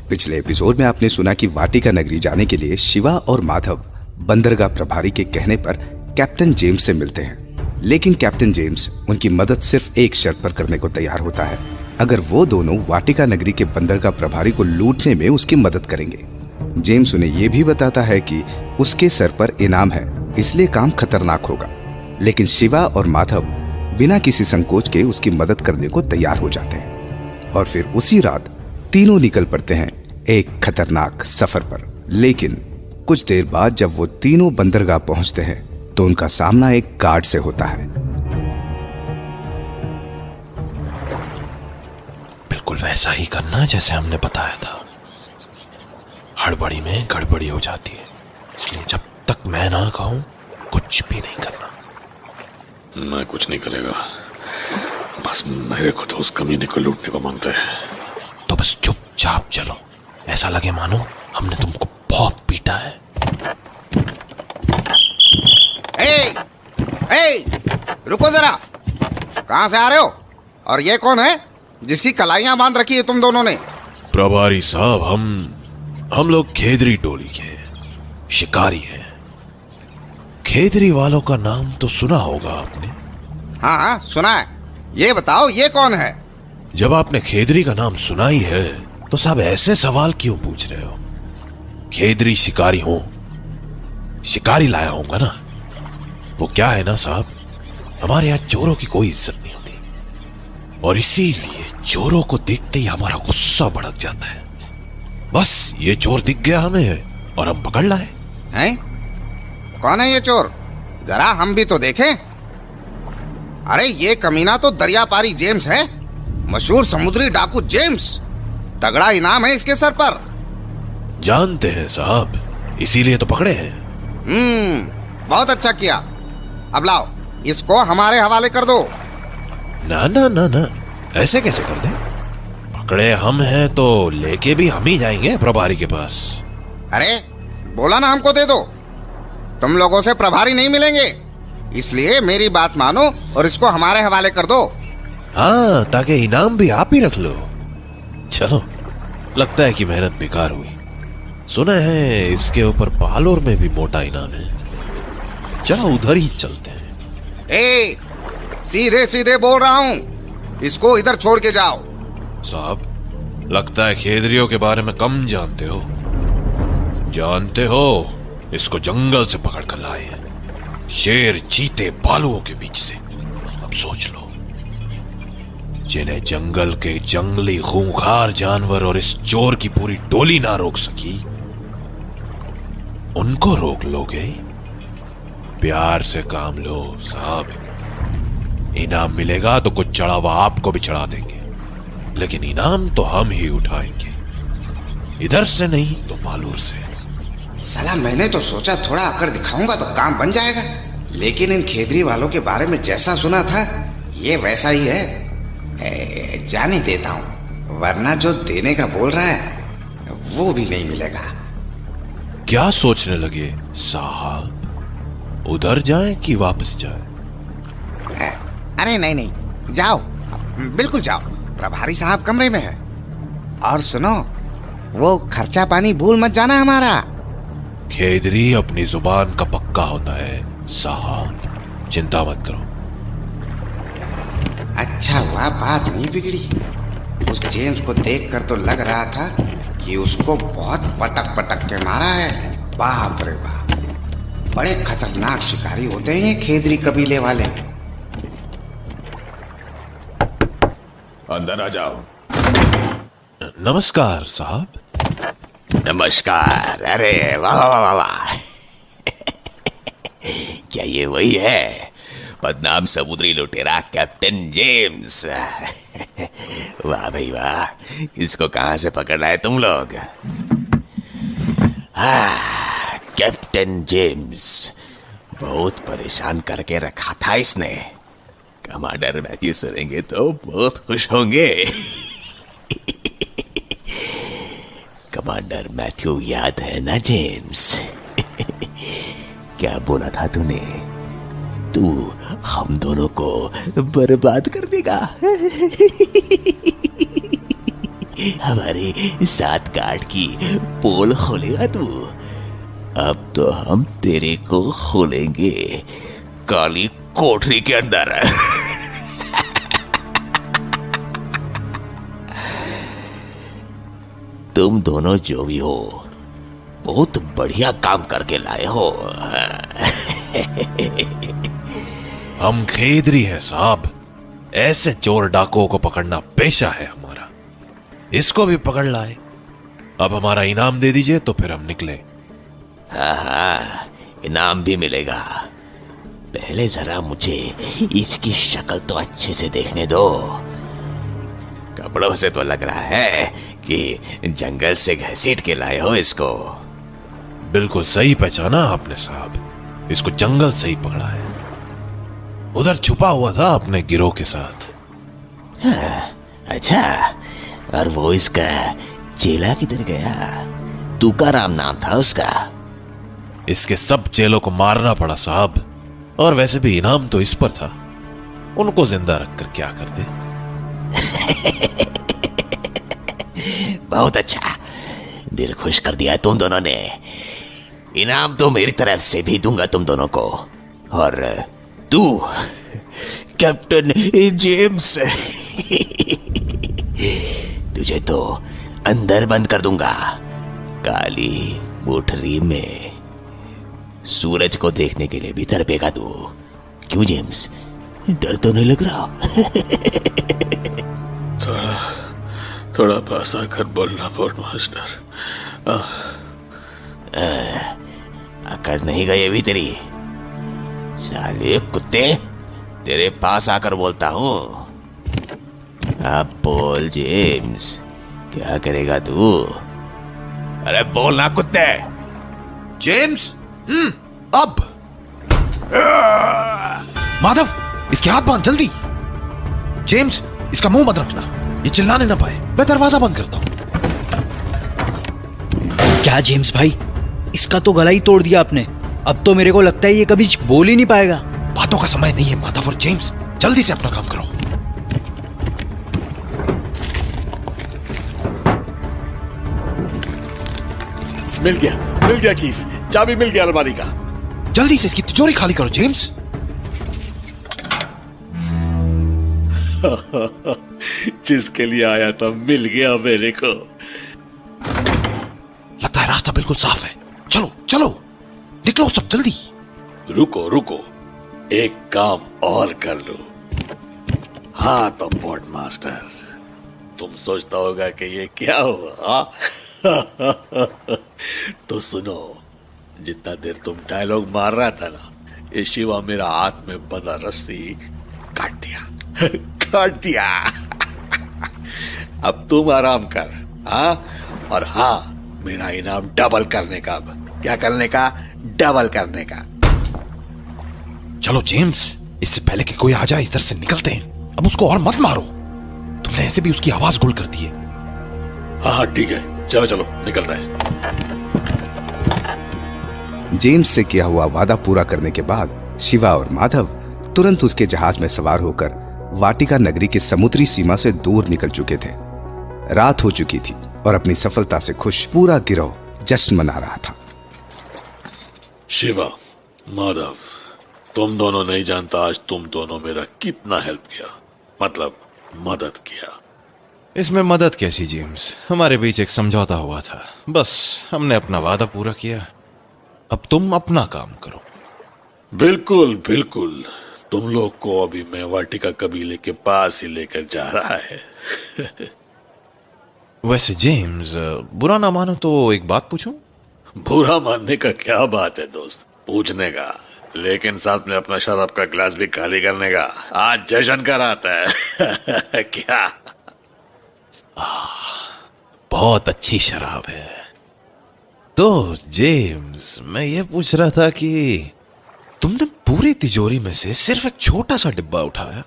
पिछले एपिसोड में आपने सुना कि वाटिका नगरी जाने के लिए शिवा और माधव बंदरगाह प्रभारी के कहने पर कैप्टन जेम्स से मिलते हैं, लेकिन कैप्टन जेम्स उनकी मदद सिर्फ एक शर्त पर करने को तैयार होता है, अगर वो दोनों वाटिका नगरी के बंदरगाह प्रभारी को लूटने में उसकी मदद करेंगे। जेम्स उन्हें ये भी बताता है कि उसके सर पर इनाम है, इसलिए काम खतरनाक होगा, लेकिन शिवा और माधव बिना किसी संकोच के उसकी मदद करने को तैयार हो जाते हैं और फिर उसी रात तीनों निकल पड़ते हैं एक खतरनाक सफर पर। लेकिन कुछ देर बाद जब वो तीनों बंदरगाह पहुंचते हैं तो उनका सामना एक गार्ड से होता है। बिल्कुल वैसा ही करना जैसे हमने बताया था। हड़बड़ी में गड़बड़ी हो जाती है, इसलिए जब तक मैं ना कहूं कुछ भी नहीं करना। मैं कुछ नहीं करेगा, बस मेरे को तो उस कमीने को लूटने को मांगता है। तो बस चुपचाप चलो, ऐसा लगे मानो हमने तुमको बहुत पीटा है। रुको जरा, कहां से आ रहे हो और ये कौन है जिसकी कलाइयां बांध रखी है तुम दोनों ने? प्रभारी साहब, हम लोग खेदरी टोली के शिकारी हैं। खेदरी वालों का नाम तो सुना होगा आपने। हाँ, सुना है। ये बताओ ये कौन है? जब आपने खेदरी का नाम सुना ही है तो साहब ऐसे सवाल क्यों पूछ रहे हो? खेदरी शिकारी हूं, शिकारी लाया होगा ना। वो क्या है ना साहब, हमारे यहाँ चोरों की कोई इज्जत नहीं होती और इसीलिए चोरों को देखते ही हमारा गुस्सा भड़क जाता है। बस ये चोर दिख गया हमें और हम पकड़ लाए। हैं? कौन है ये चोर? जरा हम भी तो देखें। अरे ये कमीना तो दरियापारी जेम्स है, मशहूर समुद्री डाकू जेम्स। तगड़ा इनाम है इसके सर पर। जानते हैं साहब, इसीलिए तो पकड़े हैं। बहुत अच्छा किया। अब लाओ, इसको हमारे हवाले कर दो। ना ना ना ना, ऐसे कैसे कर दे? पकड़े हम हैं तो लेके भी हम ही जाएंगे प्रभारी के पास। अरे बोला ना हमको दे दो। तुम लोगों से प्रभारी नहीं मिलेंगे, इसलिए मेरी बात मानो और इसको हमारे हवाले कर दो। हाँ, ताकि इनाम भी आप ही रख लो। चलो, लगता है कि मेहनत बेकार हुई। सुना है इसके ऊपर पालोर में भी मोटा इनाम है। चलो उधर ही चलते हैं। सीधे सीधे बोल रहा हूँ, इसको इधर छोड़ के जाओ। साहब, लगता है खेदरियों के बारे में कम जानते हो। जानते हो, इसको जंगल से पकड़ कर लाए हैं, शेर चीते भालुओं के बीच से। अब सोच लो, जिन्हें जंगल के जंगली खूंखार जानवर और इस चोर की पूरी टोली ना रोक सकी, उनको रोक लोगे? प्यार से काम लो साहब। इनाम मिलेगा तो कुछ चढ़ावा आपको भी चढ़ा देंगे, लेकिन इनाम तो हम ही उठाएंगे, इधर से नहीं तो मालूर से। साला, मैंने तो सोचा थोड़ा अकड़ दिखाऊंगा तो काम बन जाएगा, लेकिन इन खेदरी वालों के बारे में जैसा सुना था ये वैसा ही है। जाने देता हूँ, वरना जो देने का बोल रहा है वो भी नहीं मिलेगा। क्या सोचने लगे साहब, उधर जाएं कि वापस जाएं? अरे नहीं, जाओ, बिल्कुल जाओ। प्रभारी साहब कमरे में है। और सुनो, वो खर्चा पानी भूल मत जाना हमारा। खेदरी अपनी जुबान का पक्का होता है साहब, चिंता मत करो। अच्छा हुआ बात नहीं बिगड़ी। उस जेम्स को देखकर तो लग रहा था कि उसको बहुत पटक पटक के मारा है। बाप रे बाप, बड़े खतरनाक शिकारी होते हैं ये खेदरी कबीले वाले। अंदर आ जाओ। नमस्कार साहब। नमस्कार। अरे वाह वाह वाह वाह। क्या ये वही है बदनाम समुद्री लुटेरा कैप्टन जेम्स? वाह भाई वाह, इसको कहां से पकड़ लाए तुम लोग? कैप्टन जेम्स बहुत परेशान करके रखा था इसने। कमांडर मैथ्यू सुनेंगे तो बहुत खुश होंगे। कमांडर मैथ्यू याद है ना जेम्स? क्या बोला था तूने? तू हम दोनों को बर्बाद कर देगा। हमारे 7 गार्ड की पोल खोलेगा तू? अब तो हम तेरे को खोलेंगे काली कोठरी के अंदर। तुम दोनों जो भी हो बहुत बढ़िया काम करके लाए हो। हम खेदरी है साहब, ऐसे चोर डाकुओं को पकड़ना पेशा है हमारा। इसको भी पकड़ लाए, अब हमारा इनाम दे दीजिए तो फिर हम निकले। हाँ, इनाम भी मिलेगा। पहले जरा मुझे इसकी शक्ल तो अच्छे से देखने दो। कपड़ों से तो लग रहा है कि जंगल से घसीट के लाए हो इसको। बिल्कुल सही पहचाना आपने साहब, इसको जंगल से ही पकड़ा है। उधर छुपा हुआ था अपने गिरोह के साथ। हाँ, अच्छा, और वो इसका चेला किधर गया? तुकाराम नाम था उसका। इसके सब चेलों को मारना पड़ा साहब, और वैसे भी इनाम तो इस पर था, उनको जिंदा रखकर क्या करते। बहुत अच्छा, दिल खुश कर दिया तुम दोनों ने। इनाम तो मेरी तरफ से भी दूंगा तुम दोनों को। और तू कैप्टन जेम्स, तुझे तो अंदर बंद कर दूंगा काली कोठरी में। सूरज को देखने के लिए भी तड़पेगा तू। क्यों जेम्स, डर तो नहीं लग रहा? थोड़ा पास आकर बोलना पोर्ट मास्टर। अकड़ नहीं गई अभी तेरी? साले कुत्ते, तेरे पास आकर बोलता हूं। अब बोल जेम्स, क्या करेगा तू? अरे बोलना कुत्ते। जेम्स, अब माधव, इसके हाथ बांध जल्दी। जेम्स, इसका मुंह मत रखना, ये चिल्लाने ना पाए। मैं दरवाजा बंद करता हूं। क्या जेम्स भाई, इसका तो गला ही तोड़ दिया आपने। अब तो मेरे को लगता है ये कभी बोल ही नहीं पाएगा। बातों का समय नहीं है माधव और जेम्स, जल्दी से अपना काम करो। मिल गया कीस, चाबी मिल गया अलमारी का। जल्दी से इसकी तिजोरी खाली करो जेम्स। जिसके लिए आया था मिल गया मेरे को। लगता है रास्ता बिल्कुल साफ है। चलो चलो, निकलो सब जल्दी। रुको, एक काम और कर लो। हाँ तो पोर्ट मास्टर, तुम सोचता होगा कि ये क्या हुआ? तो सुनो, जितना देर तुम डायलॉग मार रहा था ना, ये शिवा मेरा हाथ में बंधा रस्सी काट दिया। अब तुम आराम कर। हाँ, और हाँ, मेरा इनाम डबल करने का। अब क्या करने का? डबल करने का। चलो जेम्स, इससे पहले कि कोई आ जाए इधर से निकलते हैं। अब उसको और मत मारो, तुमने ऐसे भी उसकी आवाज गुल कर दी है। हाँ ठीक है, चलो निकलता है। जेम्स से किया हुआ वादा पूरा करने के बाद शिवा और माधव तुरंत उसके जहाज में सवार होकर वाटिका नगरी की समुद्री सीमा से दूर निकल चुके थे। रात हो चुकी थी और अपनी सफलता से खुश पूरा गिरोह जश्न मना रहा था। शिवा, माधव, तुम दोनों नहीं जानता आज तुम दोनों मेरा कितना हेल्प किया, मतलब मदद किया। इसमें मदद कैसी जेम्स, हमारे बीच एक समझौता हुआ था, बस हमने अपना वादा पूरा किया। अब तुम अपना काम करो। बिल्कुल, तुम लोग को अभी मैं वाटिका कबीले के पास ही लेकर जा रहा है। वैसे जेम्स, बुरा ना मानो तो एक बात पूछूं? बुरा मानने का क्या बात है दोस्त, पूछने का, लेकिन साथ में अपना शराब का गिलास भी खाली करने का। आज जश्न का रात है। क्या? बहुत अच्छी शराब है। तो जेम्स, मैं ये पूछ रहा था कि तुमने पूरी तिजोरी में से सिर्फ एक छोटा सा डिब्बा उठाया,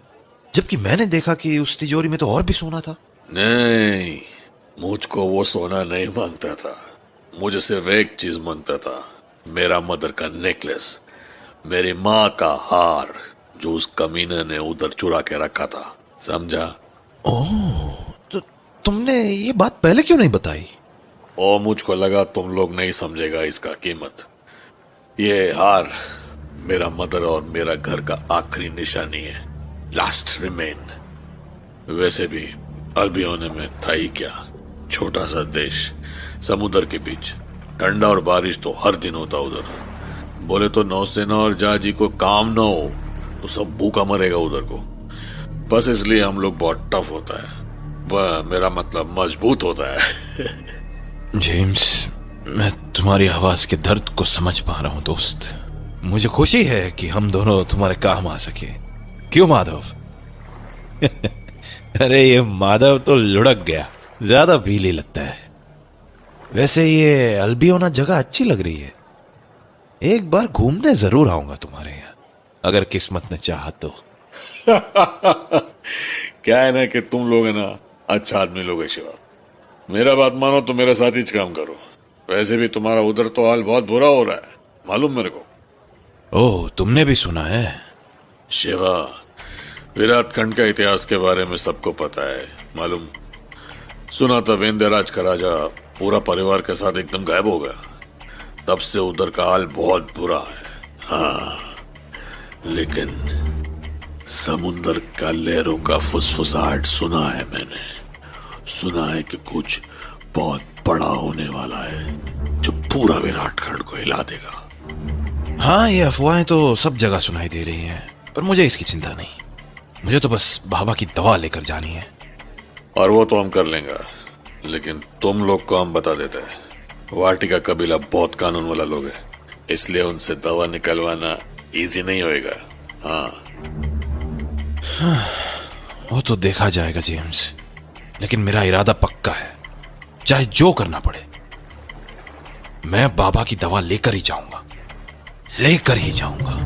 जबकि मैंने देखा कि उस तिजोरी में तो और भी सोना था। नहीं, मुझको वो सोना नहीं मांगता था, मुझे सिर्फ एक चीज मांगता था, मेरा मदर का नेकलेस, मेरी माँ का हार, जो उस कमीने ने उधर चुरा के रखा था, समझा? ओह, तुमने ये बात पहले क्यों नहीं बताई? और मुझको लगा तुम लोग नहीं समझेगा इसका कीमत। ये हार मेरा मदर और मेरा घर का आखिरी निशानी है, लास्ट रिमेन। वैसे भी अल्बियोने में था ही क्या, छोटा सा देश समुद्र के बीच, ठंडा और बारिश तो हर दिन होता उधर। बोले तो नौसेना और जहाजी को काम ना हो तो सब भूखा मरेगा उधर को। बस इसलिए हम लोग बहुत टफ होता है, मेरा मतलब मजबूत होता है। जेम्स, मैं तुम्हारी आवाज के दर्द को समझ पा रहा हूं दोस्त। मुझे खुशी है कि हम दोनों तुम्हारे काम आ सके। क्यों माधव? अरे ये माधव तो लुढ़क गया, ज्यादा पीली लगता है। वैसे ये अल्बियोना जगह अच्छी लग रही है, एक बार घूमने जरूर आऊंगा तुम्हारे यहाँ, अगर किस्मत ने चाहा तो। क्या है ना कि तुम लोग है ना अच्छा आदमी लोग है शिवा। मेरा बात मानो तो मेरे साथ ही काम करो। वैसे भी तुम्हारा उधर तो हाल बहुत बुरा हो रहा है, मालूम मेरे को। ओह, तुमने भी सुना है? शिवा, विराट खंड का इतिहास के बारे में सबको पता है, मालूम। सुना था वेंद्यराज का राजा पूरा परिवार के साथ एकदम गायब हो गया, तब से उधर का हाल बहुत बुरा है। हाँ, लेकिन समुंदर का लहरों का फुसफुसाहट सुना है मैंने। सुना है कि कुछ बहुत बड़ा होने वाला है जो पूरा विराट खंड को हिला देगा। हाँ, ये अफवाहें तो सब जगह सुनाई दे रही हैं, पर मुझे इसकी चिंता नहीं। मुझे तो बस बाबा की दवा लेकर जानी है। और वो तो हम कर लेंगे, लेकिन तुम लोग को हम बता देते हैं, वाटिका कबीला बहुत कानून वाला लोग है, इसलिए उनसे दवा निकलवाना इजी नहीं होएगा। हाँ, वो तो देखा जाएगा जेम्स, लेकिन मेरा इरादा पक्का है, चाहे जो करना पड़े। मैं बाबा की दवा लेकर ही जाऊंगा, लेकर ही जाऊंगा।